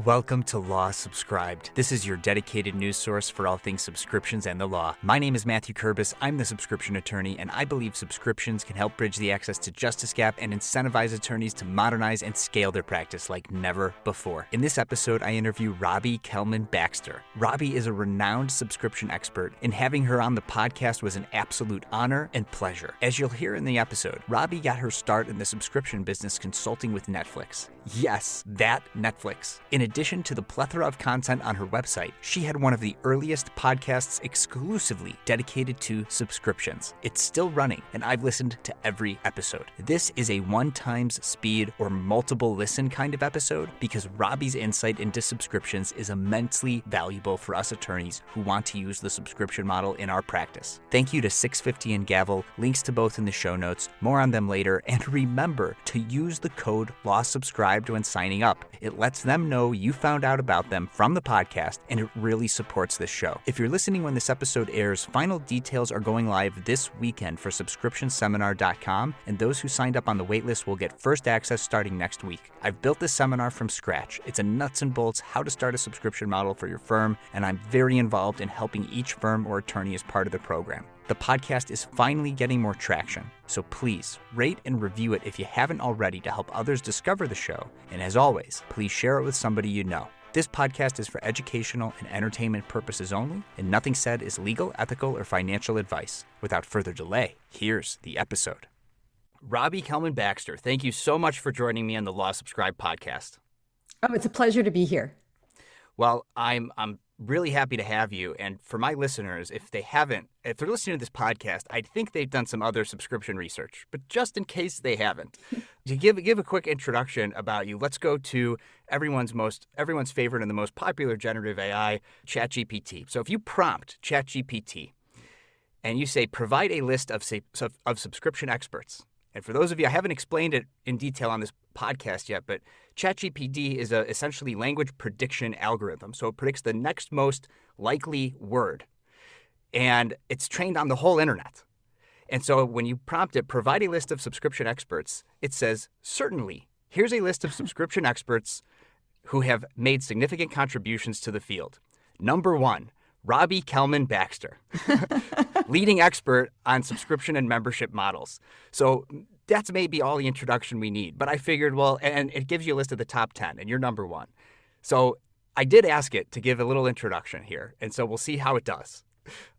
Welcome to Law Subscribed. This is your dedicated news source for all things subscriptions and the law. My name is Matthew Kurbis. I'm the subscription attorney, and I believe subscriptions can help bridge the access to justice gap and incentivize attorneys to modernize and scale their practice like never before. In this episode, I interview Robbie Kellman Baxter. Robbie is a renowned subscription expert, and having her on the podcast was an absolute honor and pleasure. As you'll hear in the episode, Robbie got her start in the subscription business consulting with Netflix. Yes, that Netflix. In addition to the plethora of content on her website, she had one of the earliest podcasts exclusively dedicated to subscriptions. It's still running, and I've listened to every episode. This is a one-times speed or multiple listen kind of episode because Robbie's insight into subscriptions is immensely valuable for us attorneys who want to use the subscription model in our practice. Thank you to 650 and Gavel, links to both in the show notes, more on them later, and remember to use the code LAWSUBSCRIBED when signing up. It lets them know you found out about them from the podcast, and it really supports this show. If you're listening when this episode airs, final details are going live this weekend for subscriptionseminar.com, and those who signed up on the waitlist will get first access starting next week. I've built this seminar from scratch. It's a nuts and bolts how to start a subscription model for your firm, and I'm very involved in helping each firm or attorney as part of the program. The podcast is finally getting more traction, so please rate and review it if you haven't already to help others discover the show. And as always, please share it with somebody you know. This podcast is for educational and entertainment purposes only, and nothing said is legal, ethical, or financial advice. Without further delay, here's the episode. Robbie Kellman Baxter, thank you so much for joining me on the Law Subscribe podcast. Oh, it's a pleasure to be here. Well, I'm really happy to have you. And for my listeners, if they're listening to this podcast, I think they've done some other subscription research. But just in case they haven't, to give a quick introduction about you, let's go to everyone's favorite and the most popular generative AI, ChatGPT. So if you prompt ChatGPT and you say, provide a list of subscription experts. And for those of you, I haven't explained it in detail on this podcast yet, but ChatGPT is essentially language prediction algorithm. So it predicts the next most likely word. And it's trained on the whole internet. And so when you prompt it, provide a list of subscription experts, it says, certainly, here's a list of subscription experts who have made significant contributions to the field. Number 1, Robbie Kellman Baxter, leading expert on subscription and membership models. So that's maybe all the introduction we need. But I figured, well, and it gives you a list of the top 10, and you're number 1. So I did ask it to give a little introduction here, and so we'll see how it does.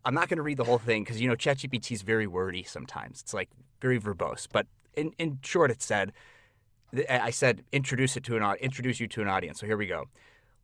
I'm not going to read the whole thing because, ChatGPT is very wordy sometimes. It's like very verbose. But in short, I said, introduce you to an audience. So here we go.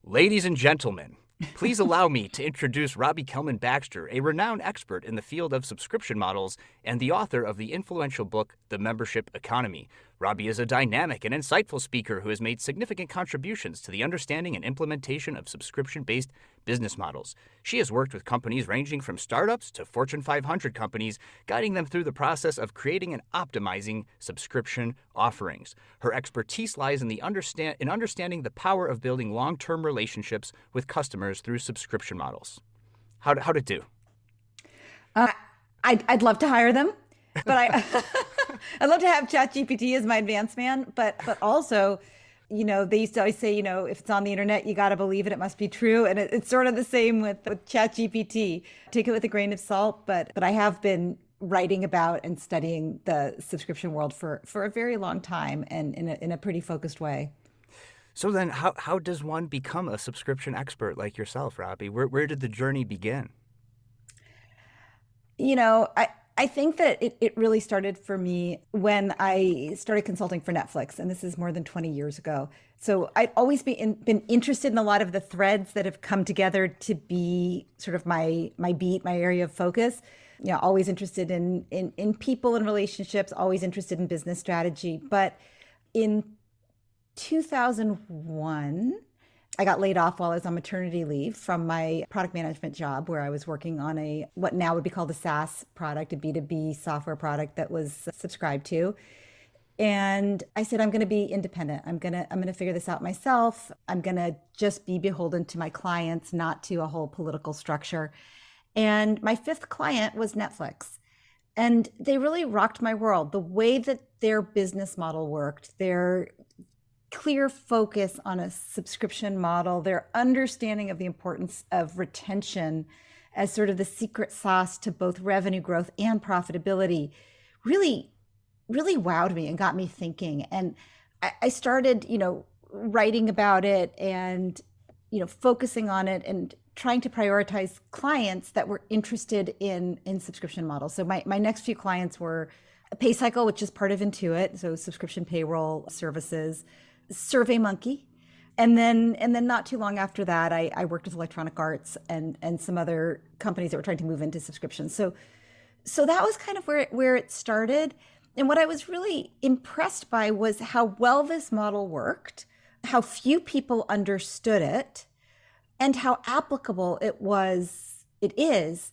Ladies and gentlemen, please allow me to introduce Robbie Kellman Baxter, a renowned expert in the field of subscription models and the author of the influential book, The Membership Economy. Robbie is a dynamic and insightful speaker who has made significant contributions to the understanding and implementation of subscription-based business models. She has worked with companies ranging from startups to Fortune 500 companies, guiding them through the process of creating and optimizing subscription offerings. Her expertise lies in understanding the power of building long-term relationships with customers through subscription models. How'd it do? I'd love to hire them, but I'd love to have ChatGPT as my advance man, but also, they used to always say, if it's on the internet, you got to believe it. It must be true. And it's sort of the same with ChatGPT. Take it with a grain of salt, but I have been writing about and studying the subscription world for a very long time and in a pretty focused way. So then how does one become a subscription expert like yourself, Robbie? Where did the journey begin? I think that it really started for me when I started consulting for Netflix, and this is more than 20 years ago. So I'd always been interested in a lot of the threads that have come together to be sort of my beat, my area of focus. Always interested in people and relationships, always interested in business strategy. But in 2001, I got laid off while I was on maternity leave from my product management job where I was working on what now would be called a SaaS product, a B2B software product that was subscribed to. And I said, I'm going to be independent. I'm going to figure this out myself. I'm going to just be beholden to my clients, not to a whole political structure. And my 5th client was Netflix. And they really rocked my world. The way that their business model worked, their clear focus on a subscription model, their understanding of the importance of retention as sort of the secret sauce to both revenue growth and profitability really, really wowed me and got me thinking. And I started, writing about it and, focusing on it and trying to prioritize clients that were interested in subscription models. So my next few clients were PayCycle, which is part of Intuit, so subscription payroll services, SurveyMonkey, and then not too long after that, I worked with Electronic Arts and some other companies that were trying to move into subscriptions. So that was kind of where it started. And what I was really impressed by was how well this model worked, how few people understood it, and how applicable it is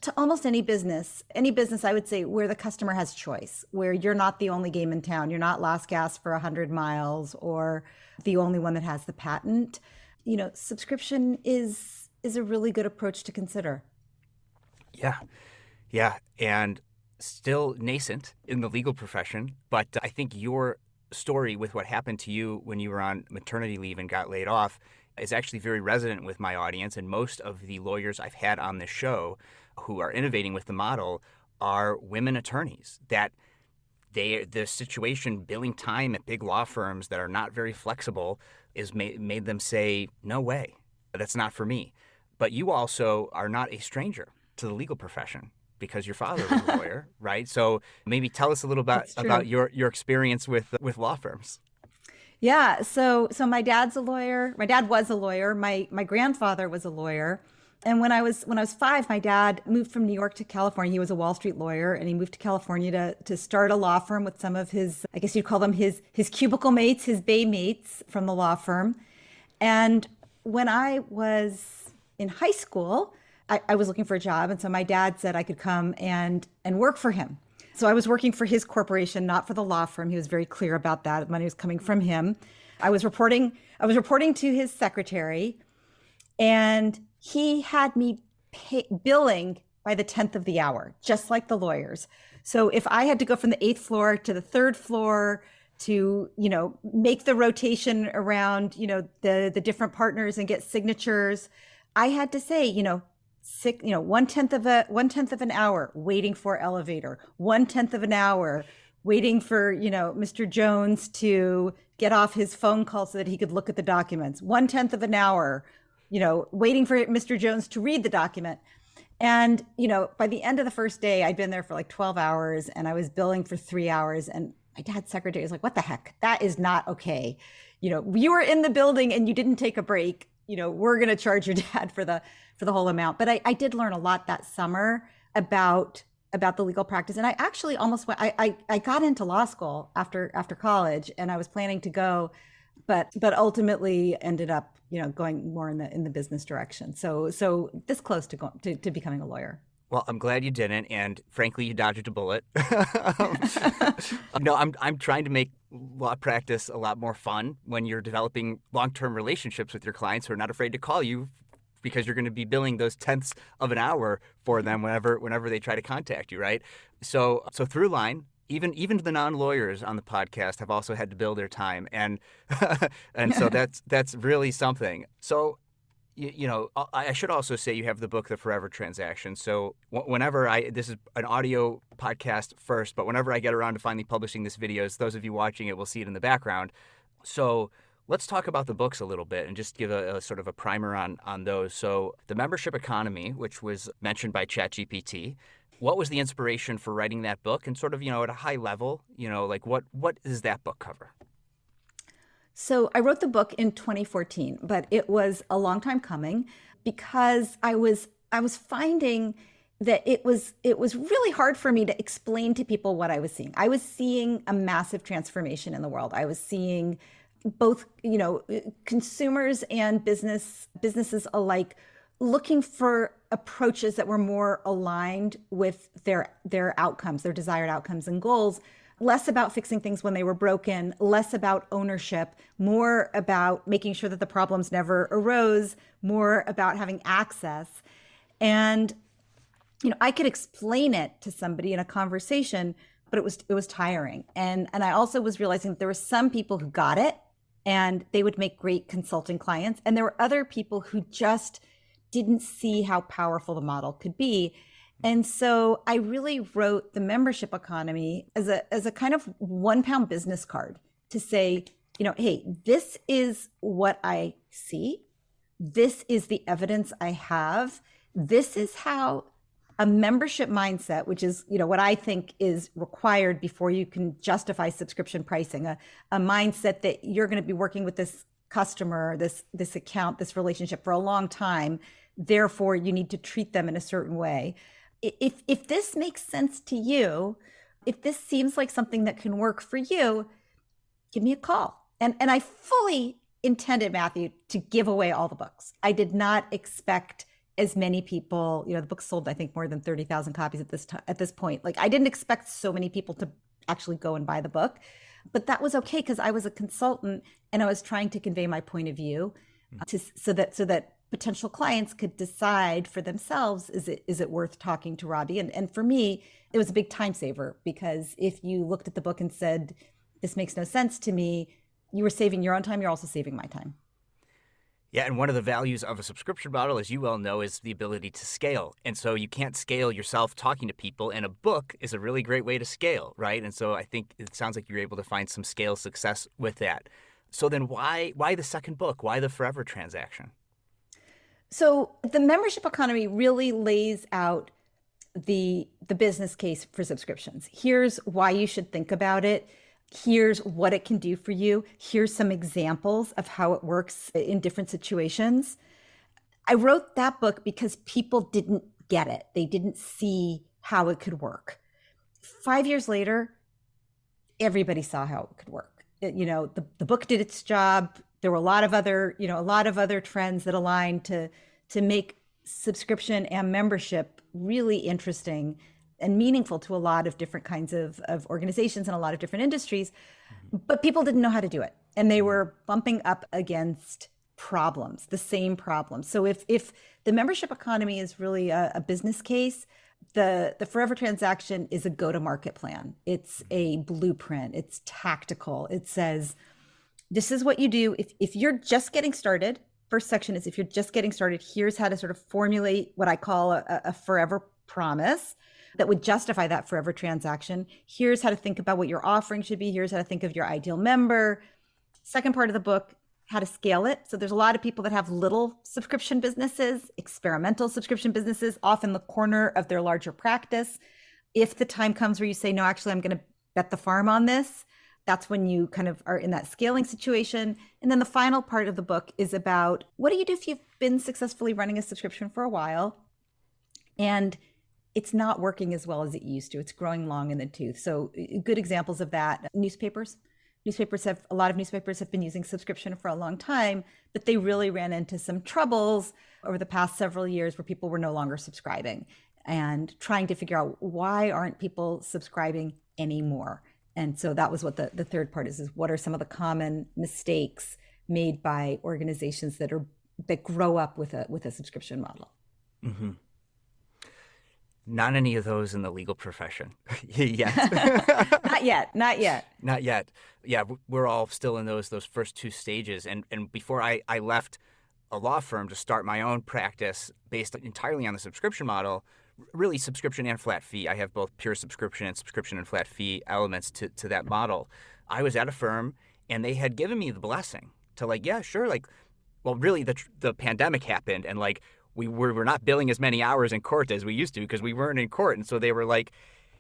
to almost any business I would say where the customer has choice, where you're not the only game in town. You're not last gas for 100 miles or the only one that has the patent. Subscription is a really good approach to consider. Yeah. And still nascent in the legal profession, but I think your story with what happened to you when you were on maternity leave and got laid off is actually very resonant with my audience. And most of the lawyers I've had on this show who are innovating with the model are women attorneys, that the situation billing time at big law firms that are not very flexible is made them say, no way, that's not for me. But you also are not a stranger to the legal profession because your father was a lawyer, right? So maybe tell us a little bit about your experience with law firms. Yeah, so my dad's a lawyer. My dad was a lawyer. My grandfather was a lawyer. And when I was 5, my dad moved from New York to California. He was a Wall Street lawyer, and he moved to California to start a law firm with some of his, I guess you'd call them his cubicle mates, his bay mates from the law firm. And when I was in high school, I was looking for a job. And so my dad said I could come and work for him. So I was working for his corporation, not for the law firm. He was very clear about that. Money was coming from him. I was reporting to his secretary, and he had me billing by the 10th of the hour, just like the lawyers. So if I had to go from the 8th floor to the 3rd floor to, make the rotation around, the different partners and get signatures, I had to say, 1/10 of an hour waiting for elevator, 1/10 of an hour waiting for, Mr. Jones to get off his phone call so that he could look at the documents, 1/10 of an hour, waiting for Mr. Jones to read the document. And, by the end of the first day, I'd been there for like 12 hours and I was billing for 3 hours. And my dad's secretary was like, what the heck? That is not okay. You were in the building and you didn't take a break. We're going to charge your dad for the whole amount. But I did learn a lot that summer about the legal practice. And I actually almost went, I got into law school after college, and I was planning to go, but ultimately ended up, going more in the business direction. So this close to becoming a lawyer. Well, I'm glad you didn't, and frankly, you dodged a bullet. No, I'm trying to make law practice a lot more fun when you're developing long-term relationships with your clients who are not afraid to call you because you're going to be billing those tenths of an hour for them whenever they try to contact you, right? So through line, even the non-lawyers on the podcast have also had to bill their time, and and so that's really something. So. I should also say you have the book, The Forever Transaction. So whenever this is an audio podcast first, but whenever I get around to finally publishing this video, those of you watching it will see it in the background. So let's talk about the books a little bit and just give a sort of a primer on those. So The Membership Economy, which was mentioned by ChatGPT. What was the inspiration for writing that book? And sort of, at a high level, like what does that book cover? So I wrote the book in 2014, but it was a long time coming because I was finding that it was really hard for me to explain to people what I was seeing. I was seeing a massive transformation in the world. I was seeing both, consumers and businesses alike looking for approaches that were more aligned with their outcomes, their desired outcomes and goals. Less about fixing things when they were broken, less about ownership, more about making sure that the problems never arose, more about having access. And, I could explain it to somebody in a conversation, but it was tiring. And I also was realizing that there were some people who got it and they would make great consulting clients. And there were other people who just didn't see how powerful the model could be. And so I really wrote the membership economy as a kind of 1 pound business card to say, hey, this is what I see. This is the evidence I have. This is how a membership mindset, which is, what I think is required before you can justify subscription pricing, a mindset that you're going to be working with this customer, this account, this relationship for a long time. Therefore, you need to treat them in a certain way. If this makes sense to you, if this seems like something that can work for you, give me a call. And I fully intended, Matthew, to give away all the books. I did not expect as many people, the book sold, I think, more than 30,000 copies at this point. Like, I didn't expect so many people to actually go and buy the book, but that was okay because I was a consultant and I was trying to convey my point of view so that potential clients could decide for themselves, is it worth talking to Robbie? And for me, it was a big time saver, because if you looked at the book and said, this makes no sense to me, you were saving your own time, you're also saving my time. Yeah, and one of the values of a subscription model, as you well know, is the ability to scale. And so you can't scale yourself talking to people, and a book is a really great way to scale, right? And so I think it sounds like you're able to find some scale success with that. So then why the second book? Why the Forever Transaction? So the membership economy really lays out the business case for subscriptions. Here's why you should think about it. Here's what it can do for you. Here's some examples of how it works in different situations. I wrote that book because people didn't get it. They didn't see how it could work. 5 years later, everybody saw how it could work. The book did its job. There were a lot of other trends that aligned to make subscription and membership really interesting and meaningful to a lot of different kinds of organizations and a lot of different industries, but people didn't know how to do it. And they were bumping up against problems, the same problems. So if the membership economy is really a business case, the Forever Transaction is a go-to-market plan. It's a blueprint. It's tactical. It says, this is what you do. If you're just getting started, first section is, if you're just getting started, here's how to sort of formulate what I call a forever promise that would justify that forever transaction. Here's how to think about what your offering should be. Here's how to think of your ideal member. Second part of the book, how to scale it. So there's a lot of people that have little subscription businesses, experimental subscription businesses, off in the corner of their larger practice. If the time comes where you say, no, actually, I'm going to bet the farm on this, that's when you kind of are in that scaling situation. And then the final part of the book is about, what do you do if you've been successfully running a subscription for a while and it's not working as well as it used to? It's growing long in the tooth. So good examples of that. Newspapers. A lot of newspapers have been using subscription for a long time, but they really ran into some troubles over the past several years where people were no longer subscribing and trying to figure out, why aren't people subscribing anymore? And so that was what the third part is what are some of the common mistakes made by organizations that grow up with a subscription model? Mm-hmm. Not any of those in the legal profession yet. Not yet. Yeah, we're all still in those first two stages. And before I left a law firm to start my own practice based entirely on the subscription model, really subscription and flat fee. I have both pure subscription and flat fee elements to that model. I was at a firm and they had given me the blessing to yeah, sure. Really the pandemic happened and we were not billing as many hours in court as we used to because we weren't in court. And so they were like,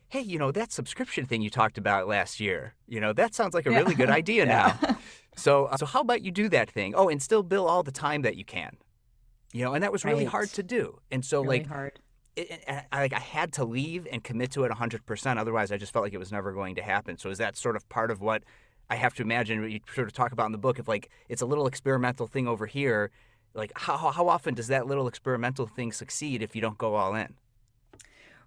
hey, that subscription thing you talked about last year, that sounds like a really good idea now. So how about you do that thing? Oh, and still bill all the time that you can, and that was really hard to do. And so really hard. I had to leave and commit to it 100%. Otherwise, I just felt like it was never going to happen. So is that sort of part of what I have to imagine what you sort of talk about in the book? If it's a little experimental thing over here, how often does that little experimental thing succeed if you don't go all in?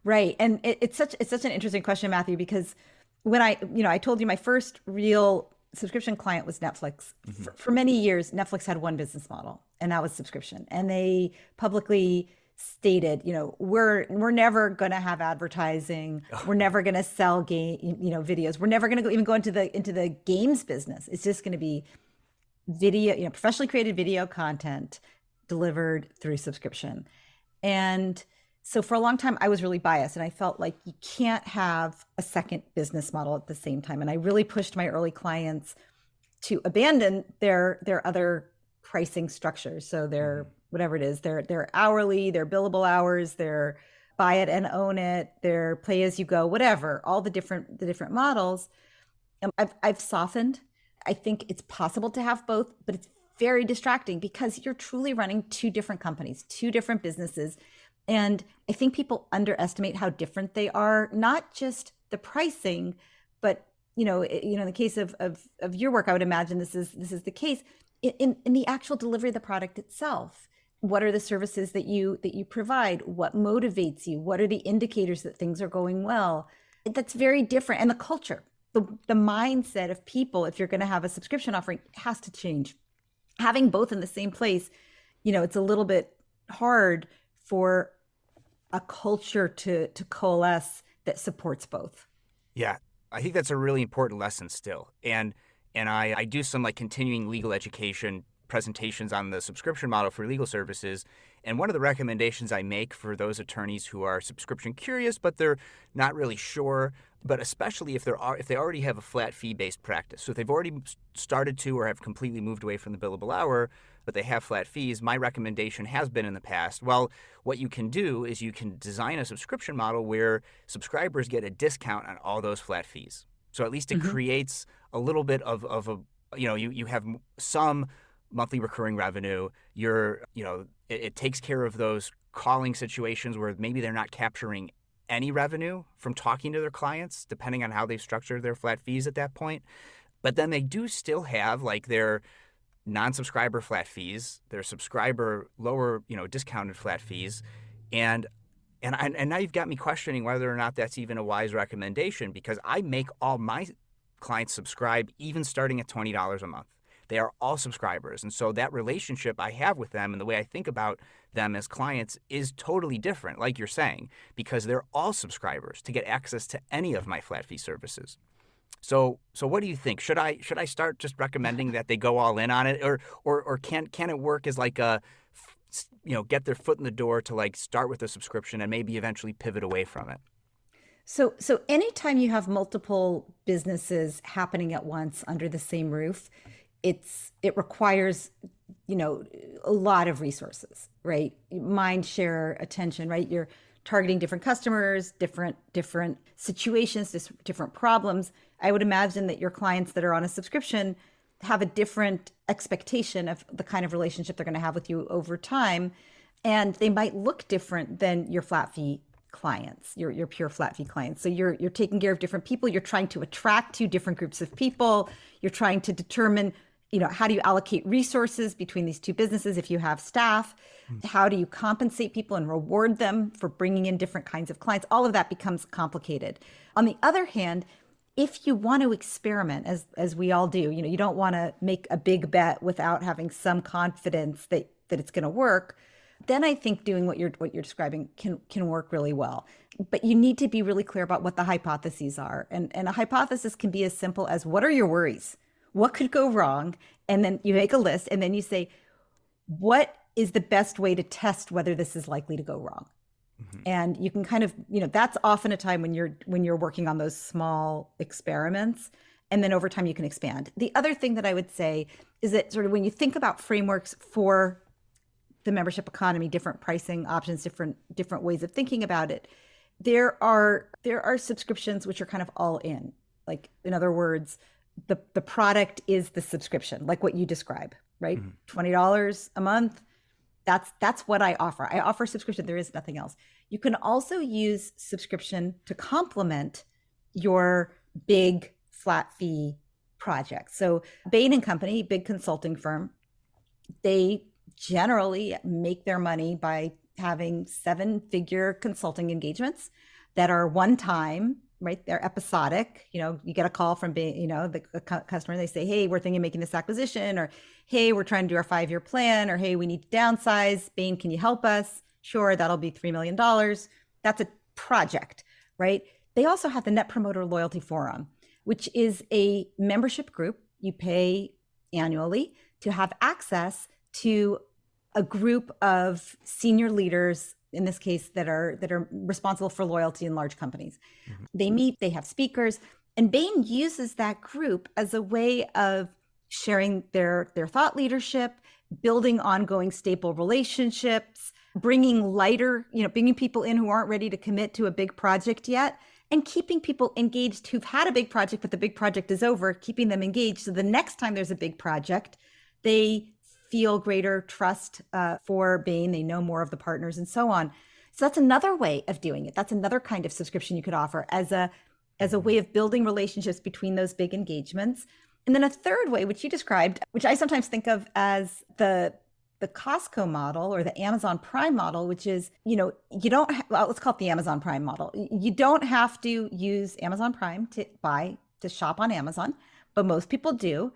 Right. And it's such an interesting question, Matthew, because when I told you my first real subscription client was Netflix. Mm-hmm. For many years, Netflix had one business model, and that was subscription. And they publicly stated, we're never going to have advertising. We're never going to sell videos. We're never going to even go into the games business. It's just going to be video, professionally created video content delivered through subscription. And so for a long time, I was really biased, and I felt like you can't have a second business model at the same time. And I really pushed my early clients to abandon their other pricing structures. So their whatever it is, their hourly, their billable hours, their buy it and own it, their pay as you go, whatever, all the different models. I've softened. I think it's possible to have both, but it's very distracting because you're truly running two different companies, two different businesses. And I think people underestimate how different they are, not just the pricing, but in the case of your work, I would imagine this is the case in the actual delivery of the product itself. What are the services that you provide? What motivates you? What are the indicators that things are going well? That's very different. And the culture, the mindset of people, if you're going to have a subscription offering, has to change. Having both in the same place, it's a little bit hard for a culture to coalesce that supports both. Yeah, I think that's a really important lesson still. And I do some continuing legal education presentations on the subscription model for legal services. And one of the recommendations I make for those attorneys who are subscription curious, but they're not really sure, but especially if they already have a flat fee-based practice. So if they've already started to or have completely moved away from the billable hour, but they have flat fees, my recommendation has been in the past, well, what you can do is you can design a subscription model where subscribers get a discount on all those flat fees. So at least it creates a little bit of a, you have some monthly recurring revenue. It takes care of those calling situations where maybe they're not capturing any revenue from talking to their clients, depending on how they've structured their flat fees at that point. But then they do still have their non-subscriber flat fees, their subscriber lower, discounted flat fees. And now you've got me questioning whether or not that's even a wise recommendation, because I make all my clients subscribe even starting at $20 a month. They are all subscribers. And so that relationship I have with them and the way I think about them as clients is totally different, like you're saying, because they're all subscribers to get access to any of my flat fee services. So what do you think? Should I start just recommending that they go all in on it, or can it work as get their foot in the door to start with a subscription and maybe eventually pivot away from it? So anytime you have multiple businesses happening at once under the same roof, it requires, a lot of resources, right? Mind share, attention, right? You're targeting different customers, different situations, different problems. I would imagine that your clients that are on a subscription have a different expectation of the kind of relationship they're going to have with you over time. And they might look different than your flat fee clients, your pure flat fee clients. So you're taking care of different people. You're trying to attract to different groups of people. You're trying to determine, how do you allocate resources between these two businesses if you have staff? How do you compensate people and reward them for bringing in different kinds of clients? All of that becomes complicated. On the other hand, if you want to experiment, as we all do, you don't want to make a big bet without having some confidence that it's going to work, then I think doing what you're describing can work really well. But you need to be really clear about what the hypotheses are. And a hypothesis can be as simple as, what are your worries? What could go wrong? And then you make a list, and then you say, what is the best way to test whether this is likely to go wrong? And you can kind of, that's often a time when you're working on those small experiments. And then over time you can expand. The other thing that I would say is that sort of when you think about frameworks for the membership economy, different pricing options, different ways of thinking about it, there are subscriptions which are kind of all in. In other words, the product is the subscription, like what you describe, right? $20 a month. That's what I offer. I offer subscription. There is nothing else. You can also use subscription to complement your big flat fee project. So Bain & Company, big consulting firm, they generally make their money by having 7-figure consulting engagements that are one time, right? They're episodic. You get a call from the customer. They say, hey, we're thinking of making this acquisition, or hey, we're trying to do our 5-year plan, or hey, we need to downsize. Bain, can you help us? Sure, that'll be $3 million. That's a project, right? They also have the Net Promoter Loyalty Forum, which is a membership group. You pay annually to have access to a group of senior leaders, in this case, that are responsible for loyalty in large companies. Mm-hmm. They meet, they have speakers, and Bain uses that group as a way of sharing their thought leadership, building ongoing stable relationships, bringing people in who aren't ready to commit to a big project yet, and keeping people engaged who've had a big project, but the big project is over, keeping them engaged. So the next time there's a big project, they feel greater trust for Bain. They know more of the partners and so on. So that's another way of doing it. That's another kind of subscription you could offer as a way of building relationships between those big engagements. And then a third way, which you described, which I sometimes think of as the Costco model or the Amazon Prime model, which is, let's call it the Amazon Prime model. You don't have to use Amazon Prime to shop on Amazon, but most people do.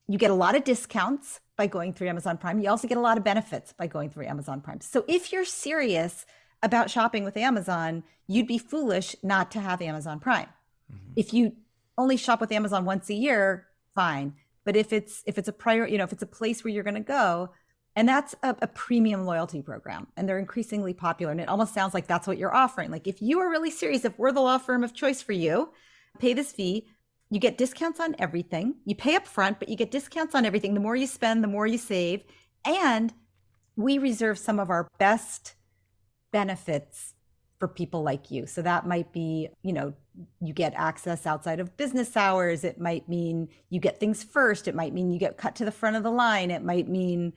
You get a lot of discounts by going through Amazon Prime. You also get a lot of benefits by going through Amazon Prime. So if you're serious about shopping with Amazon, you'd be foolish not to have Amazon Prime. Mm-hmm. If you only shop with Amazon once a year, fine. But if it's a if it's a place where you're going to go, and that's a premium loyalty program, and they're increasingly popular, and it almost sounds like that's what you're offering. Like, if you are really serious, if we're the law firm of choice for you, pay this fee. You get discounts on everything. You pay up front, but you get discounts on everything. The more you spend, the more you save. And we reserve some of our best benefits for people like you. So that might be, you get access outside of business hours. It might mean you get things first. It might mean you get cut to the front of the line. It might mean,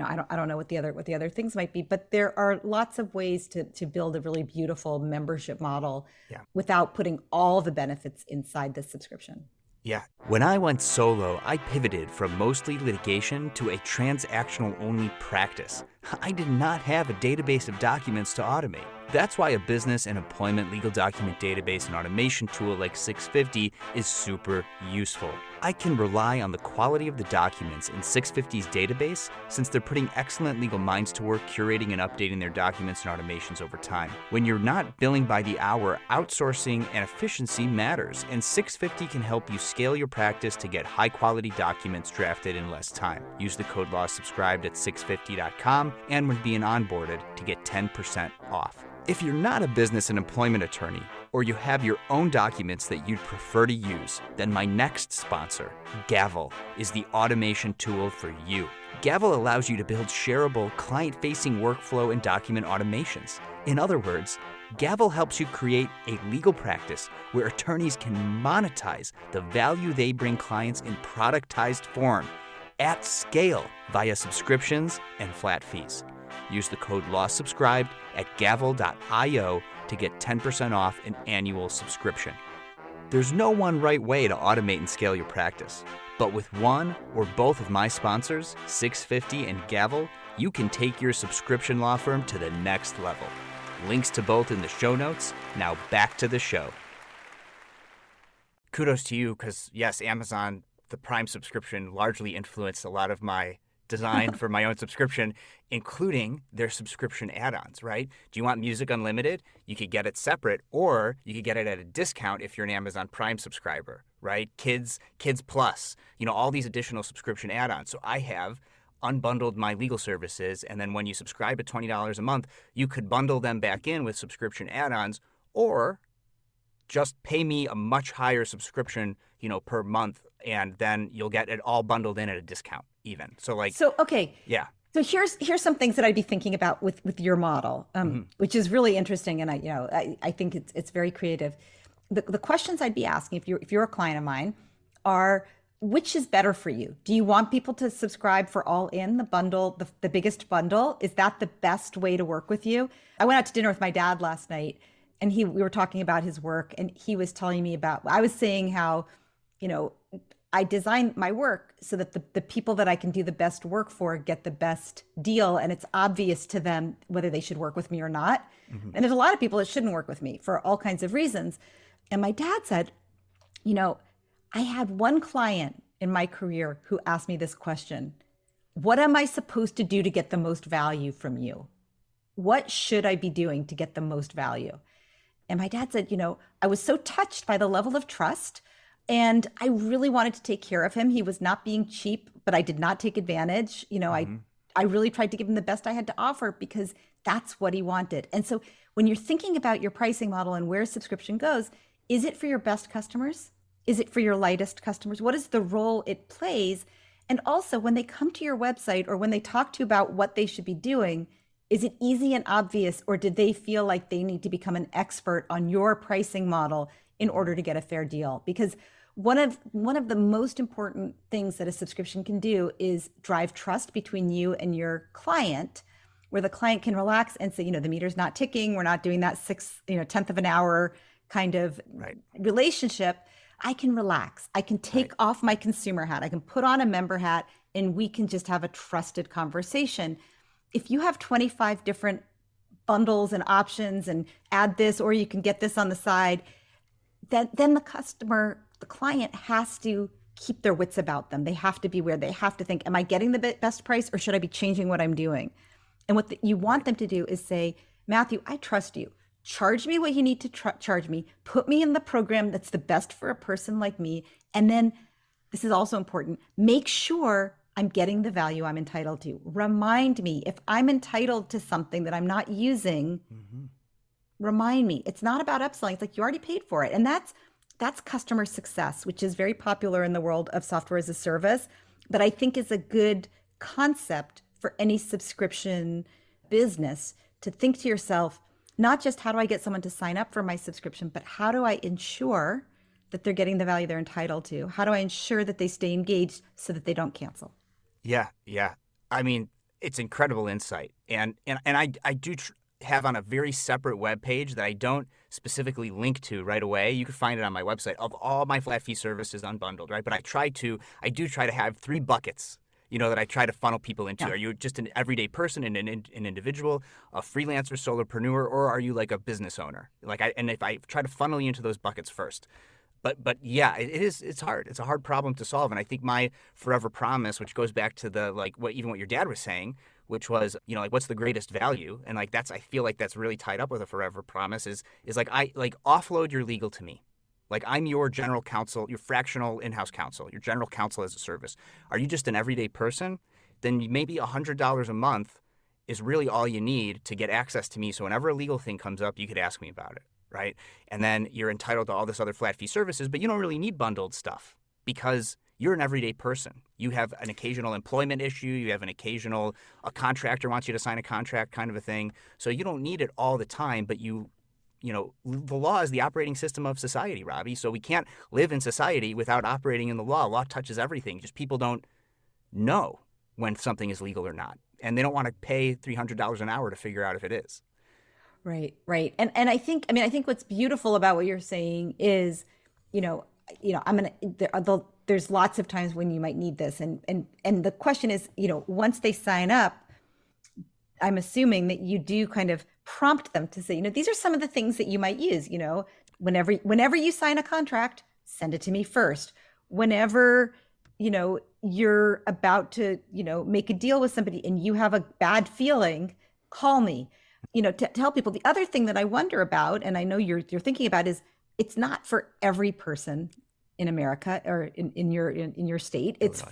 I don't know what the other things might be, but there are lots of ways to build a really beautiful membership model without putting all the benefits inside the subscription. Yeah. When I went solo, I pivoted from mostly litigation to a transactional-only practice. I did not have a database of documents to automate. That's why a business and employment legal document database and automation tool like 650 is super useful. I can rely on the quality of the documents in 650's database since they're putting excellent legal minds to work curating and updating their documents and automations over time. When you're not billing by the hour, outsourcing and efficiency matters, and 650 can help you scale your practice to get high-quality documents drafted in less time. Use the code LAWSubscribed at 650.com and when being onboarded to get 10% off. If you're not a business and employment attorney, or you have your own documents that you'd prefer to use, then my next sponsor, Gavel, is the automation tool for you. Gavel allows you to build shareable, client-facing workflow and document automations. In other words, Gavel helps you create a legal practice where attorneys can monetize the value they bring clients in productized form at scale via subscriptions and flat fees. Use the code LAWSubscribed at gavel.io to get 10% off an annual subscription. There's no one right way to automate and scale your practice, but with one or both of my sponsors, 650 and Gavel, you can take your subscription law firm to the next level. Links to both in the show notes. Now back to the show. Kudos to you, because yes, Amazon, the Prime subscription, largely influenced a lot of my design for my own subscription, including their subscription add-ons, right? Do you want music unlimited? You could get it separate, or you could get it at a discount if you're an Amazon Prime subscriber, right? Kids Plus, all these additional subscription add-ons. So I have unbundled my legal services, and then when you subscribe at $20 a month, you could bundle them back in with subscription add-ons, or just pay me a much higher subscription, per month, and then you'll get it all bundled in at a discount even. So okay. Yeah. So here's some things that I'd be thinking about with your model, which is really interesting, and I think it's very creative. The questions I'd be asking if you're a client of mine are, which is better for you? Do you want people to subscribe for all in the bundle, the biggest bundle? Is that the best way to work with you? I went out to dinner with my dad last night, and we were talking about his work, and he was telling me I was saying how, I design my work so that the people that I can do the best work for get the best deal, and it's obvious to them whether they should work with me or not. Mm-hmm. And there's a lot of people that shouldn't work with me for all kinds of reasons. And my dad said, I had one client in my career who asked me this question: what am I supposed to do to get the most value from you? What should I be doing to get the most value? And my dad said, I was so touched by the level of trust, and I really wanted to take care of him. He was not being cheap but I did not take advantage. I really tried to give him the best I had to offer because that's what he wanted. And so when you're thinking about your pricing model and where subscription goes, is it for your best customers? Is it for your lightest customers? What is the role it plays? And also, when they come to your website or when they talk to you about what they should be doing, is it easy and obvious, or did they feel like they need to become an expert on your pricing model in order to get a fair deal? Because one of the most important things that a subscription can do is drive trust between you and your client, where the client can relax and say, the meter's not ticking. We're not doing that tenth of an hour kind of relationship. I can relax. I can take off my consumer hat. I can put on a member hat, and we can just have a trusted conversation. If you have 25 different bundles and options and add this, or you can get this on the side, then the client has to keep their wits about them. They have to be aware. They have to think, am I getting the best price, or should I be changing what I'm doing? And what you want them to do is say, Matthew, I trust you. Charge me what you need to charge me. Put me in the program that's the best for a person like me. And then, this is also important, make sure I'm getting the value I'm entitled to. Remind me if I'm entitled to something that I'm not using. Remind me. It's not about upselling. It's like you already paid for it. And that's customer success, which is very popular in the world of software as a service, but I think is a good concept for any subscription business to think to yourself, not just how do I get someone to sign up for my subscription, but how do I ensure that they're getting the value they're entitled to? How do I ensure that they stay engaged so that they don't cancel? Yeah. I mean, it's incredible insight. And I do have on a very separate web page that I don't specifically link to right away. You can find it on my website of all my flat fee services unbundled, right? But I do try to have 3 buckets, that I try to funnel people into. Yeah. Are you just an everyday person, an individual, a freelancer, solopreneur, or are you like a business owner? And if I try to funnel you into those buckets first. But yeah, it's hard. It's a hard problem to solve. And I think my forever promise, which goes back to the what your dad was saying, which was, what's the greatest value? And I feel like that's really tied up with a forever promise is offload your legal to me. I'm your general counsel, your fractional in-house counsel, your general counsel as a service. Are you just an everyday person? Then maybe $100 a month is really all you need to get access to me. So whenever a legal thing comes up, you could ask me about it, right? And then you're entitled to all this other flat fee services, but you don't really need bundled stuff because you're an everyday person. You have an occasional employment issue. You have a contractor wants you to sign a contract kind of a thing. So you don't need it all the time, but the law is the operating system of society, Robbie. So we can't live in society without operating in the law. Law touches everything. Just people don't know when something is legal or not. And they don't want to pay $300 an hour to figure out if it is. Right. And I think what's beautiful about what you're saying is, there's lots of times when you might need this. And the question is, once they sign up, I'm assuming that you do kind of prompt them to say, these are some of the things that you might use, whenever you sign a contract, send it to me first. Whenever, you're about to, make a deal with somebody and you have a bad feeling, call me, to tell people. The other thing that I wonder about, and I know you're thinking about, is it's not for every person in America or in your state. It's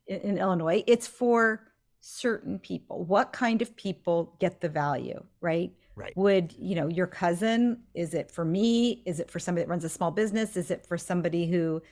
in Illinois, it's for certain people. What kind of people get the value, right? Would, your cousin, is it for me? Is it for somebody that runs a small business? Is it for somebody who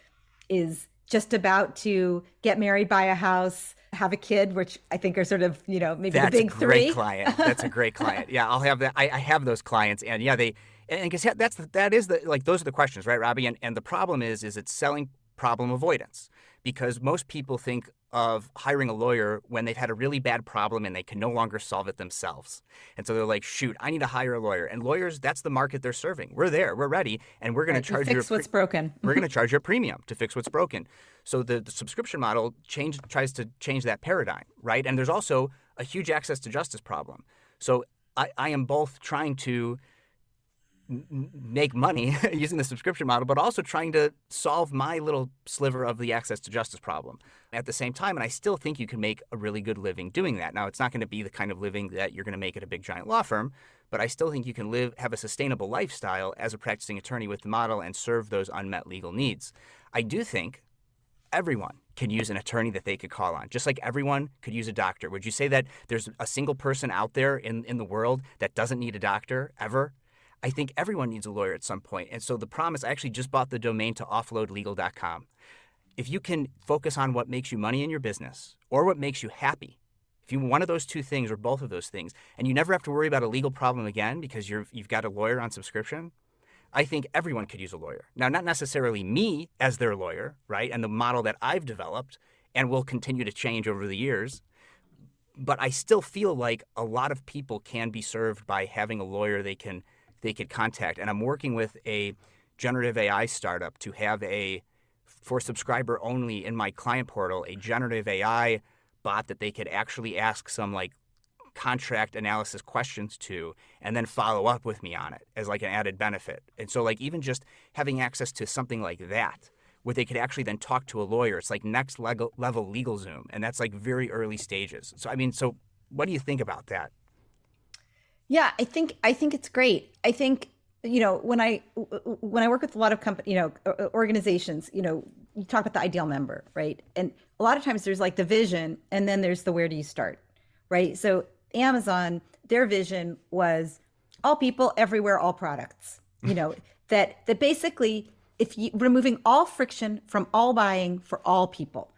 is just about to get married, buy a house, have a kid, which I think are sort of, maybe the big 3? That's a great client. That's a great client. Yeah, I'll have that. I have those clients, and yeah, because those are the questions, right, Robbie? And the problem is it's selling problem avoidance, because most people think of hiring a lawyer when they've had a really bad problem and they can no longer solve it themselves. And so they're like, shoot, I need to hire a lawyer. And lawyers, that's the market they're serving. We're there, we're ready, and we're going to charge you fix what's broken. We're going to charge you a premium to fix what's broken. So the subscription model tries to change that paradigm, right? And there's also a huge access to justice problem. So I am both trying to make money using the subscription model, but also trying to solve my little sliver of the access to justice problem at the same time. And I still think you can make a really good living doing that. Now, it's not going to be the kind of living that you're going to make at a big giant law firm, but I still think you can have a sustainable lifestyle as a practicing attorney with the model and serve those unmet legal needs. I do think everyone can use an attorney that they could call on, just like everyone could use a doctor. Would you say that there's a single person out there in the world that doesn't need a doctor ever? I think everyone needs a lawyer at some point. And so the promise, I actually just bought the domain to offloadlegal.com. If you can focus on what makes you money in your business or what makes you happy, if you one of those two things or both of those things, and you never have to worry about a legal problem again because you've got a lawyer on subscription, I think everyone could use a lawyer. Now, not necessarily me as their lawyer, right? And the model that I've developed and will continue to change over the years. But I still feel like a lot of people can be served by having a lawyer they could contact. And I'm working with a generative AI startup to have for subscriber only in my client portal, a generative AI bot that they could actually ask some like contract analysis questions to and then follow up with me on it as like an added benefit. And so like even just having access to something like that where they could actually then talk to a lawyer, it's like next level LegalZoom, and that's like very early stages. So I mean, so what do you think about that? Yeah, I think it's great. I think, when I work with a lot of organizations, you talk about the ideal member, right? And a lot of times there's like the vision and then there's the where do you start, right? So Amazon, their vision was all people, everywhere, all products, that basically removing all friction from all buying for all people.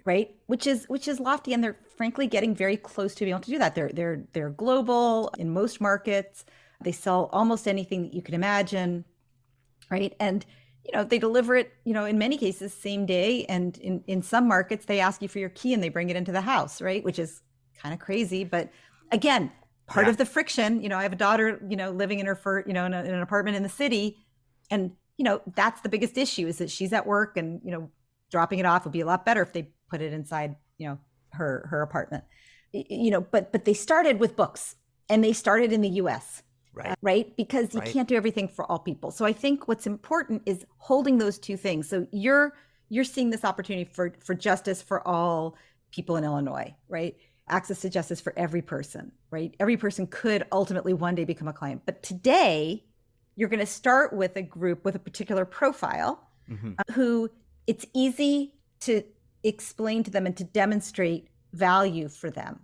Right. Which is lofty. And they're frankly getting very close to being able to do that. They're global in most markets. They sell almost anything that you can imagine. Right. And, they deliver it, in many cases, same day. And in some markets, they ask you for your key and they bring it into the house. Right. Which is kind of crazy. But again, part of the friction, I have a daughter, living in her, in an apartment in the city. And, that's the biggest issue is that she's at work and, dropping it off would be a lot better if they put it inside, her apartment, but they started with books and they started in the US, right? Because you can't do everything for all people. So I think what's important is holding those two things. So you're seeing this opportunity for justice for all people in Illinois, right? Access to justice for every person, right? Every person could ultimately one day become a client. But today you're going to start with a group with a particular profile who it's easy to explain to them and to demonstrate value for them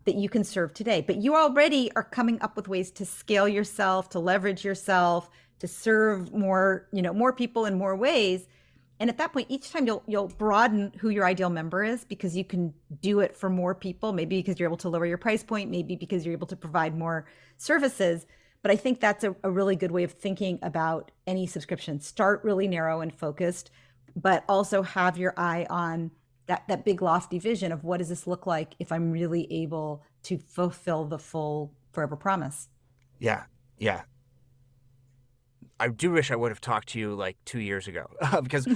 that you can serve today. But you already are coming up with ways to scale yourself, to leverage yourself, to serve more, more people in more ways. And at that point, each time you'll broaden who your ideal member is because you can do it for more people, maybe because you're able to lower your price point, maybe because you're able to provide more services. But I think that's a really good way of thinking about any subscription. Start really narrow and focused, but also have your eye on that big lofty vision of what does this look like if I'm really able to fulfill the full forever promise. Yeah. I do wish I would have talked to you like 2 years ago because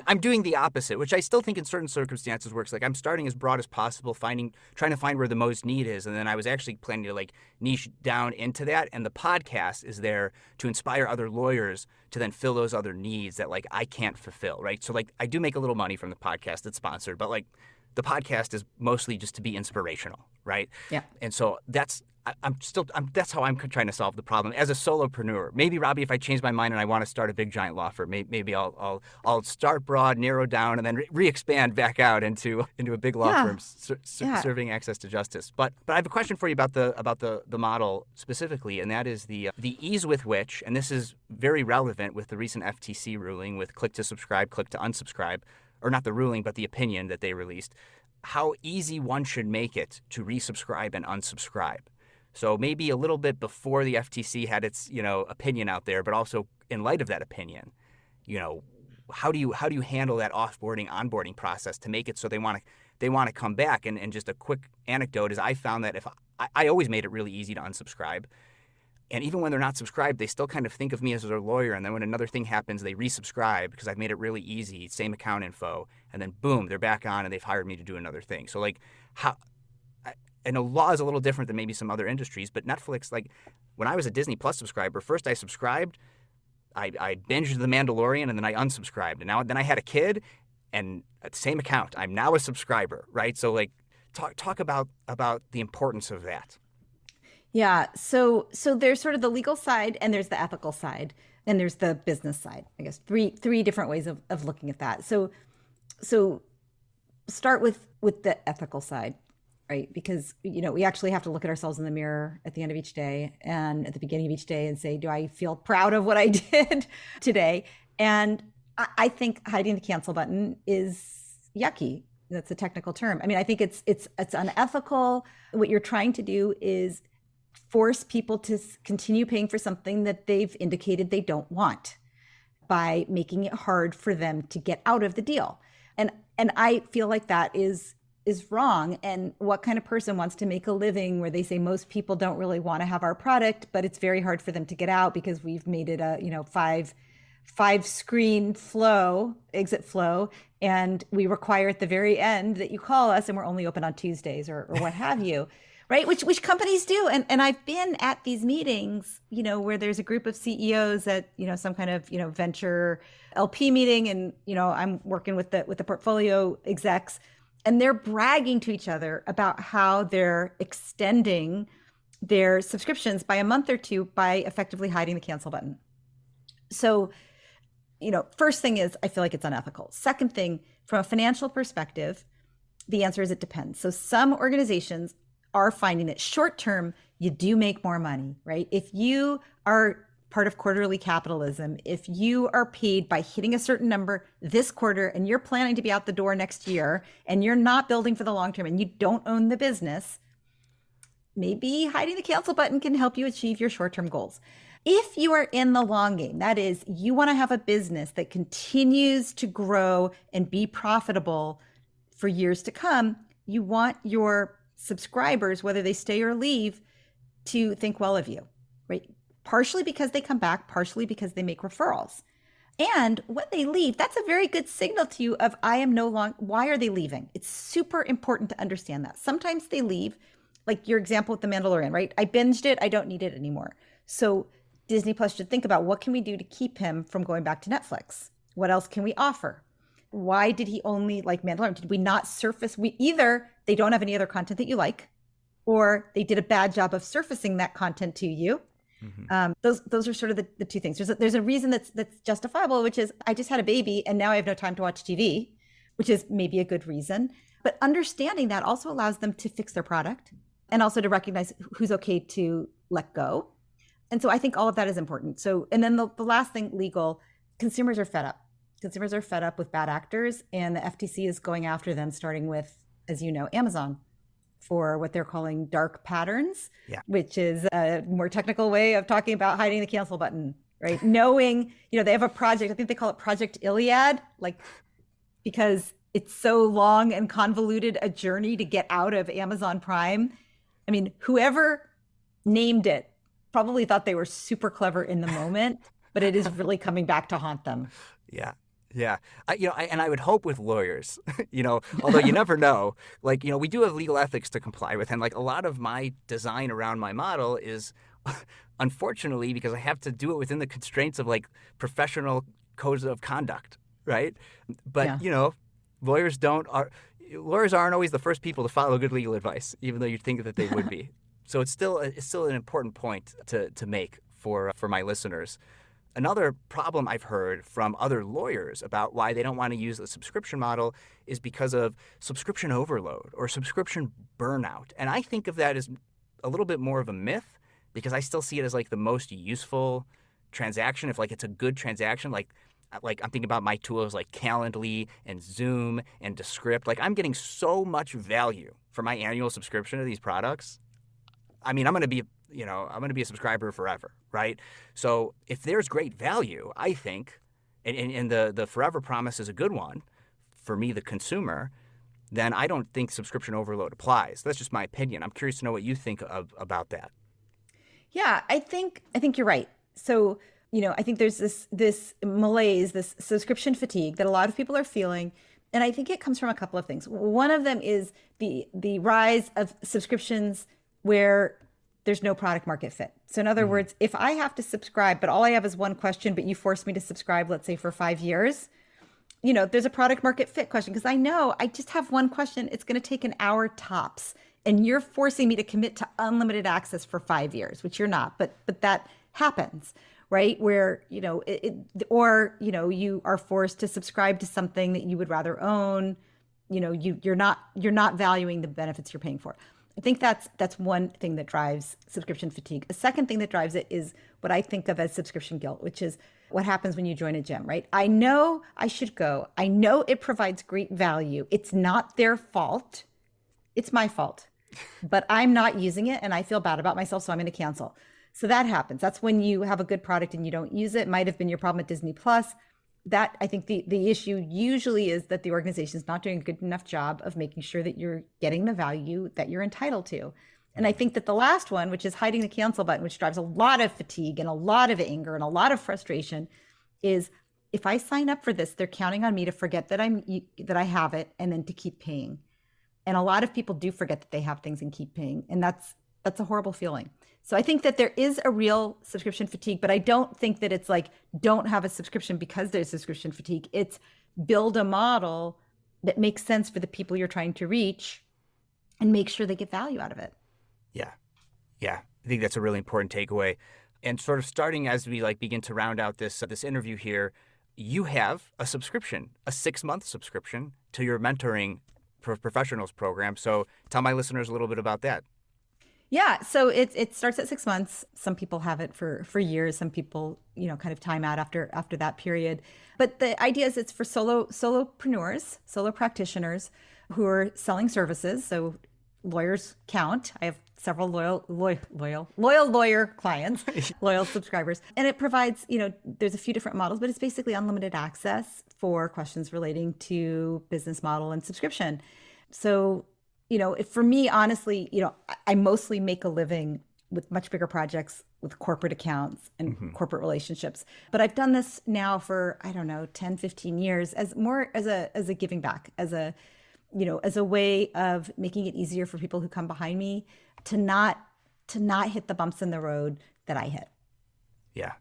I'm doing the opposite, which I still think in certain circumstances works. Like I'm starting as broad as possible, trying to find where the most need is. And then I was actually planning to like niche down into that. And the podcast is there to inspire other lawyers to then fill those other needs that like I can't fulfill. Right. So like I do make a little money from the podcast. It's sponsored, but like the podcast is mostly just to be inspirational. Right. Yeah. And so that's how I'm trying to solve the problem as a solopreneur. Maybe, Robbie, if I change my mind and I want to start a big giant law firm, maybe I'll start broad, narrow down, and then re-expand back out into a big law firm serving access to justice. But I have a question for you about the model specifically, and that is the ease with which, and this is very relevant with the recent FTC ruling with click to subscribe, click to unsubscribe, or not the ruling, but the opinion that they released, how easy one should make it to resubscribe and unsubscribe. So maybe a little bit before the FTC had its, opinion out there, but also in light of that opinion, how do you handle that offboarding, onboarding process to make it so they want to come back? And just a quick anecdote is I found that if I always made it really easy to unsubscribe. And even when they're not subscribed, they still kind of think of me as their lawyer. And then when another thing happens, they resubscribe because I've made it really easy, same account info. And then boom, they're back on and they've hired me to do another thing. So like I know law is a little different than maybe some other industries, but Netflix, like when I was a Disney Plus subscriber, first I subscribed, I binged The Mandalorian, and then I unsubscribed. And then I had a kid, and at the same account, I'm now a subscriber, right? So like talk about the importance of that. Yeah. So there's sort of the legal side and there's the ethical side and there's the business side, I guess, three different ways of looking at that. So So start with the ethical side, right? Because we actually have to look at ourselves in the mirror at the end of each day and at the beginning of each day and say, do I feel proud of what I did today? And I think hiding the cancel button is yucky. That's a technical term. I mean, I think it's unethical. What you're trying to do is force people to continue paying for something that they've indicated they don't want by making it hard for them to get out of the deal. And I feel like that is wrong. And what kind of person wants to make a living where they say most people don't really want to have our product, but it's very hard for them to get out because we've made it a five screen exit flow, and we require at the very end that you call us, and we're only open on Tuesdays or what have you. Right, which companies do, and I've been at these meetings, where there's a group of CEOs at some kind of venture LP meeting, and I'm working with the portfolio execs, and they're bragging to each other about how they're extending their subscriptions by a month or two by effectively hiding the cancel button. So, first thing is I feel like it's unethical. Second thing, from a financial perspective, the answer is it depends. So some organizations are finding that short term, you do make more money, right? If you are part of quarterly capitalism, if you are paid by hitting a certain number this quarter and you're planning to be out the door next year and you're not building for the long term and you don't own the business, maybe hiding the cancel button can help you achieve your short-term goals. If you are in the long game, that is, you want to have a business that continues to grow and be profitable for years to come, you want your subscribers, whether they stay or leave, to think well of you, right? Partially because they come back, partially because they make referrals. And when they leave, that's a very good signal to you of I am no longer, why are they leaving? It's super important to understand that. Sometimes they leave, like your example with The Mandalorian, right? I binged it, I don't need it anymore. So Disney Plus should think about what can we do to keep him from going back to Netflix? What else can we offer? Why did he only like Mandalorian? Did we not surface? Either they don't have any other content that you like, or they did a bad job of surfacing that content to you. Mm-hmm. Those are sort of the two things. There's a reason that's justifiable, which is I just had a baby and now I have no time to watch TV, which is maybe a good reason. But understanding that also allows them to fix their product and also to recognize who's okay to let go. And so I think all of that is important. So, and then the last thing, legal, consumers are fed up. Consumers are fed up with bad actors, and the FTC is going after them, starting with, as you know, Amazon, for what they're calling dark patterns, which is a more technical way of talking about hiding the cancel button, right? Knowing, they have a project, I think they call it Project Iliad, like, because it's so long and convoluted a journey to get out of Amazon Prime. I mean, whoever named it probably thought they were super clever in the moment, but it is really coming back to haunt them. Yeah. Yeah. And I would hope with lawyers, although you never know, like, we do have legal ethics to comply with. And like a lot of my design around my model is, unfortunately, because I have to do it within the constraints of like professional codes of conduct. Right. But, lawyers aren't always the first people to follow good legal advice, even though you'd think that they would be. So it's still an important point to make for my listeners. Another problem I've heard from other lawyers about why they don't want to use the subscription model is because of subscription overload or subscription burnout. And I think of that as a little bit more of a myth because I still see it as like the most useful transaction. If like it's a good transaction, like I'm thinking about my tools like Calendly and Zoom and Descript. Like I'm getting so much value for my annual subscription to these products. I mean, I'm going to be a subscriber forever, right? So if there's great value, I think, and the forever promise is a good one for me, the consumer, then I don't think subscription overload applies. That's just my opinion. I'm curious to know what you think about that. Yeah, I think you're right. So, I think there's this malaise, this subscription fatigue that a lot of people are feeling. And I think it comes from a couple of things. One of them is the rise of subscriptions where there's no product market fit. So in other words, if I have to subscribe, but all I have is one question, but you force me to subscribe, let's say for 5 years, there's a product market fit question because I know I just have one question. It's going to take an hour tops. And you're forcing me to commit to unlimited access for 5 years, which you're not, but that happens, right? Where, you are forced to subscribe to something that you would rather own. You're not valuing the benefits you're paying for. I think that's one thing that drives subscription fatigue. A second thing that drives it is what I think of as subscription guilt, which is what happens when you join a gym, right? I know I should go. I know it provides great value. It's not their fault. It's my fault. But I'm not using it and I feel bad about myself, so I'm going to cancel. So that happens. That's when you have a good product and you don't use it. It might have been your problem at Disney Plus. That I think the issue usually is that the organization is not doing a good enough job of making sure that you're getting the value that you're entitled to. And I think that the last one, which is hiding the cancel button, which drives a lot of fatigue and a lot of anger and a lot of frustration, is if I sign up for this, they're counting on me to forget that I have it and then to keep paying. And a lot of people do forget that they have things and keep paying. And that's a horrible feeling. So I think that there is a real subscription fatigue, but I don't think that it's like, don't have a subscription because there's subscription fatigue. It's build a model that makes sense for the people you're trying to reach and make sure they get value out of it. Yeah. Yeah. I think that's a really important takeaway. And sort of starting as we begin to round out this interview here, you have a subscription, a 6-month subscription to your mentoring professionals program. So tell my listeners a little bit about that. Yeah, so it starts at 6 months. Some people have it for years. Some people, kind of time out after that period. But the idea is it's for solopreneurs, solo practitioners who are selling services. So lawyers count. I have several loyal lawyer clients, loyal subscribers. And it provides, there's a few different models, but it's basically unlimited access for questions relating to business model and subscription. So for me, honestly, I mostly make a living with much bigger projects with corporate accounts and corporate relationships. But I've done this now for, 10, 15 years as a giving back, as a way of making it easier for people who come behind me to not hit the bumps in the road that I hit. Yeah.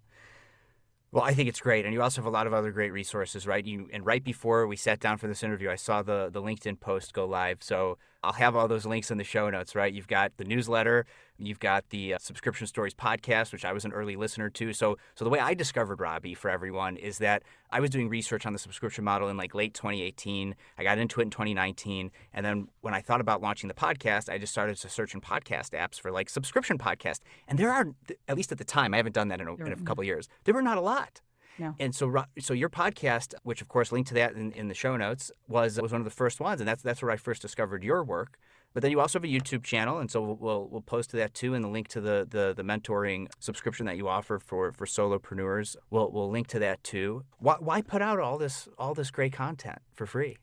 Well, I think it's great. And you also have a lot of other great resources, right? And right before we sat down for this interview, I saw the LinkedIn post go live. So I'll have all those links in the show notes, right? You've got the newsletter, you've got the Subscription Stories podcast, which I was an early listener to. So the way I discovered Robbie for everyone is that I was doing research on the subscription model in late 2018. I got into it in 2019. And then when I thought about launching the podcast, I just started to search in podcast apps for subscription podcast. And there are, at least at the time, I haven't done that in a couple of years, there were not a lot. No. And so your podcast, which of course linked to that in the show notes, was one of the first ones, and that's where I first discovered your work. But then you also have a YouTube channel, and so we'll post to that too, and the link to the mentoring subscription that you offer for solopreneurs. We'll link to that too. Why put out all this great content for free?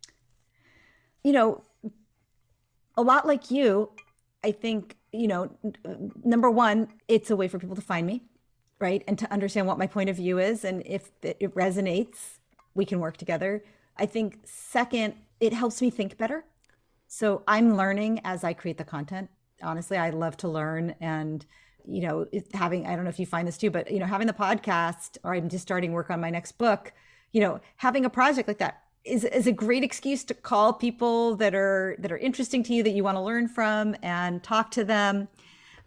A lot like you, I think number one, it's a way for people to find me. Right. And to understand what my point of view is. And if it resonates, we can work together. I think second, it helps me think better. So I'm learning as I create the content. Honestly, I love to learn. And, I don't know if you find this too, but, having the podcast, or I'm just starting work on my next book, having a project like that is a great excuse to call people that are interesting to you, that you want to learn from, and talk to them.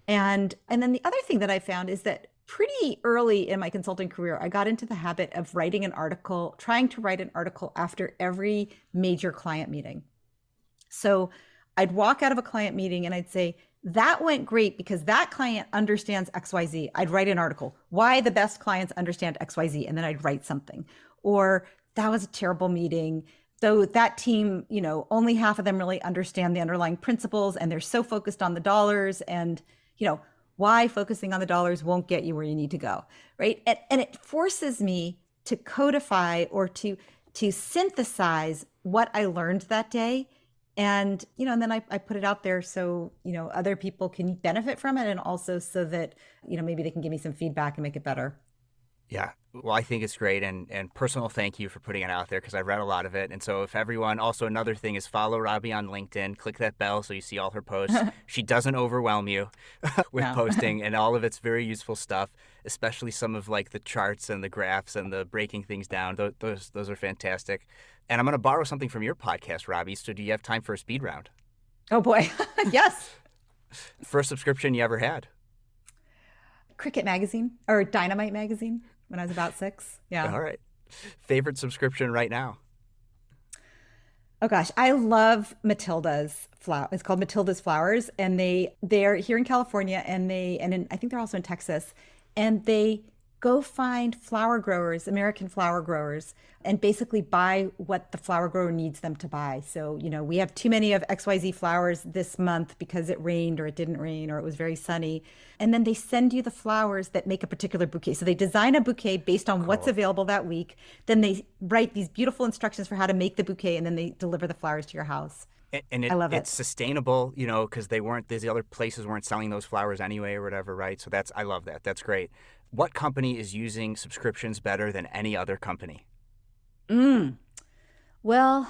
And then the other thing that I found is that pretty early in my consulting career, I got into the habit of trying to write an article after every major client meeting. So I'd walk out of a client meeting and I'd say, that went great because that client understands XYZ. I'd write an article, why the best clients understand XYZ, and then I'd write something. Or that was a terrible meeting. Though that team, only half of them really understand the underlying principles and they're so focused on the dollars, and, why focusing on the dollars won't get you where you need to go, right? And it forces me to codify or to synthesize what I learned that day. And, and then I put it out there so, other people can benefit from it, and also so that, maybe they can give me some feedback and make it better. Yeah. Well, I think it's great, and personal thank you for putting it out there, because I've read a lot of it. And so if everyone, also another thing is follow Robbie on LinkedIn, click that bell so you see all her posts. She doesn't overwhelm you with posting, and all of it's very useful stuff, especially some of the charts and the graphs and the breaking things down. Those are fantastic. And I'm going to borrow something from your podcast, Robbie. So do you have time for a speed round? Oh boy. Yes. First subscription you ever had? Cricket magazine or Dynamite magazine when I was about 6. Yeah. All right. Favorite subscription right now? Oh gosh, I love Matilda's flower. It's called Matilda's Flowers, and they're here in California, I think they're also in Texas, and they go find flower growers, American flower growers, and basically buy what the flower grower needs them to buy. So, we have too many of XYZ flowers this month because it rained or it didn't rain or it was very sunny. And then they send you the flowers that make a particular bouquet. So they design a bouquet based on what's available that week. Then they write these beautiful instructions for how to make the bouquet, and then they deliver the flowers to your house. And I love it. It's sustainable, because these other places weren't selling those flowers anyway or whatever, right? So I love that. That's great. What company is using subscriptions better than any other company? Well,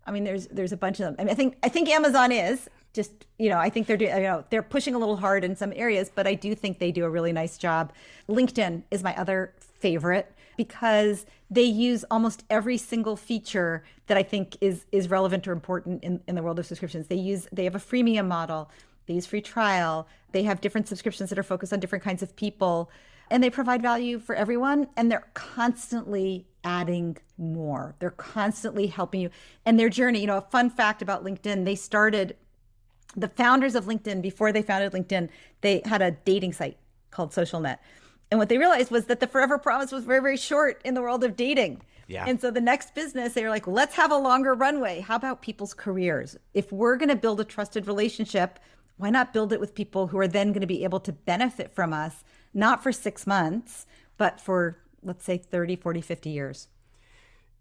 I mean, there's a bunch of them. I mean, I think Amazon is just, I think they're doing, they're pushing a little hard in some areas, but I do think they do a really nice job. LinkedIn is my other favorite because they use almost every single feature that I think is relevant or important in the world of subscriptions. They have a freemium model. They use free trial. They have different subscriptions that are focused on different kinds of people. And they provide value for everyone. And they're constantly adding more. They're constantly helping you. And their journey, a fun fact about LinkedIn, the founders of LinkedIn, before they founded LinkedIn, they had a dating site called SocialNet. And what they realized was that the forever promise was very, very short in the world of dating. Yeah. And so the next business, they were like, let's have a longer runway. How about people's careers? If we're going to build a trusted relationship, why not build it with people who are then going to be able to benefit from us, not for 6 months, but for, let's say, 30, 40, 50 years.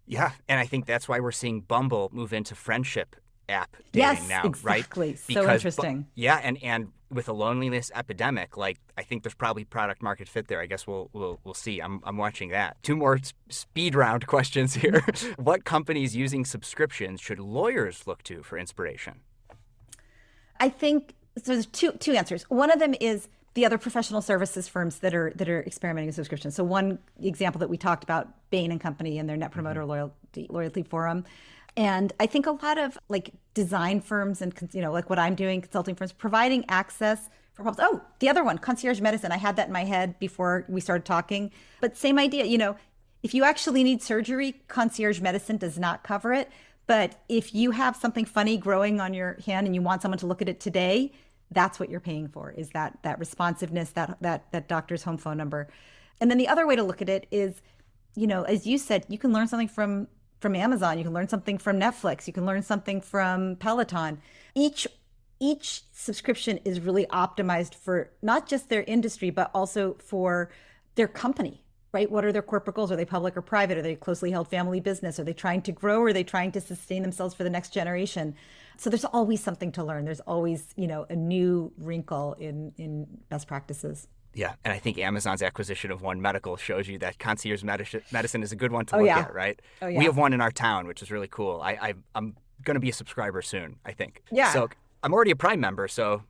Yeah. And I think that's why we're seeing Bumble move into friendship app dating now, right? Exactly. So interesting. Yeah. And with a loneliness epidemic, I think there's probably product market fit there. I guess we'll see. I'm watching that. 2 more speed round questions here. What companies using subscriptions should lawyers look to for inspiration? I think so. There's two answers. One of them is the other professional services firms that are experimenting with subscriptions. So one example that we talked about, Bain and Company and their Net Promoter Loyalty Forum. And I think a lot of design firms and, like what I'm doing, consulting firms, providing access for problems. Oh, the other one, concierge medicine. I had that in my head before we started talking. But same idea, if you actually need surgery, concierge medicine does not cover it. But if you have something funny growing on your hand and you want someone to look at it today, that's what you're paying for, is that responsiveness, that doctor's home phone number. And then the other way to look at it is, as you said, you can learn something from Amazon, you can learn something from Netflix, you can learn something from Peloton. Each subscription is really optimized for not just their industry, but also for their company, right? What are their corporate goals? Are they public or private? Are they a closely held family business? Are they trying to grow? Or are they trying to sustain themselves for the next generation? So there's always something to learn. There's always, a new wrinkle in best practices. Yeah, and I think Amazon's acquisition of One Medical shows you that concierge medicine is a good one to look at, right? Oh, yeah. We have one in our town, which is really cool. I'm going to be a subscriber soon, I think. Yeah. So I'm already a Prime member, so,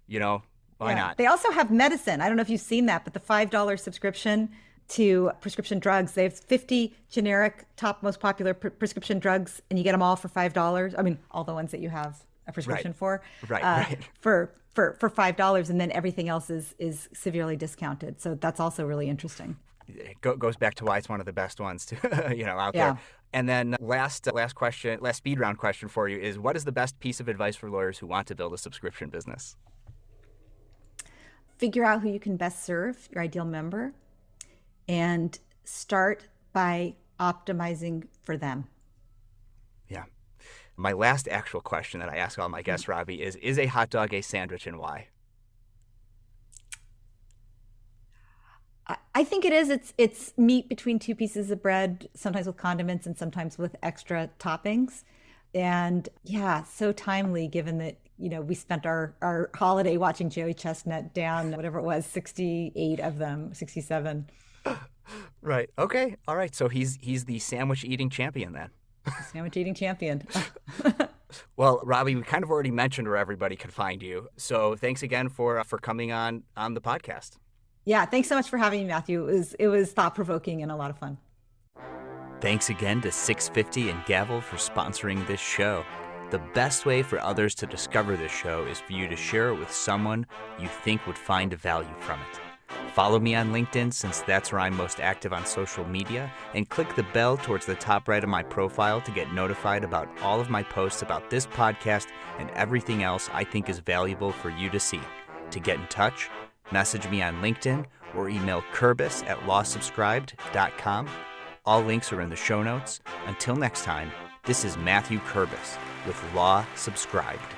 why not? They also have medicine. I don't know if you've seen that, but the $5 subscription to prescription drugs, they have 50 generic top most popular prescription drugs, and you get them all for $5. I mean, all the ones that you have a prescription for. Right. For $5, and then everything else is severely discounted. So that's also really interesting. It goes back to why it's one of the best ones to, out Yeah. there. And then last speed round question for you is, what is the best piece of advice for lawyers who want to build a subscription business? Figure out who you can best serve, your ideal member, and start by optimizing for them. Yeah. My last actual question that I ask all my guests, Robbie, is a hot dog a sandwich, and why? I think it is. It's meat between 2 pieces of bread, sometimes with condiments and sometimes with extra toppings. And yeah, so timely given that, we spent our holiday watching Joey Chestnut down, whatever it was, 68 of them, 67. Right. Okay. All right. So he's the sandwich eating champion then. Sandwich eating champion. Well, Robbie, we kind of already mentioned where everybody could find you. So thanks again for coming on the podcast. Yeah, thanks so much for having me, Matthew. It was thought-provoking and a lot of fun. Thanks again to 650 and Gavel for sponsoring this show. The best way for others to discover this show is for you to share it with someone you think would find value from it. Follow me on LinkedIn since that's where I'm most active on social media, and click the bell towards the top right of my profile to get notified about all of my posts about this podcast and everything else I think is valuable for you to see. To get in touch, message me on LinkedIn or email kurbis@lawsubscribed.com. All links are in the show notes. Until next time, this is Matthew Kurbis with Law Subscribed.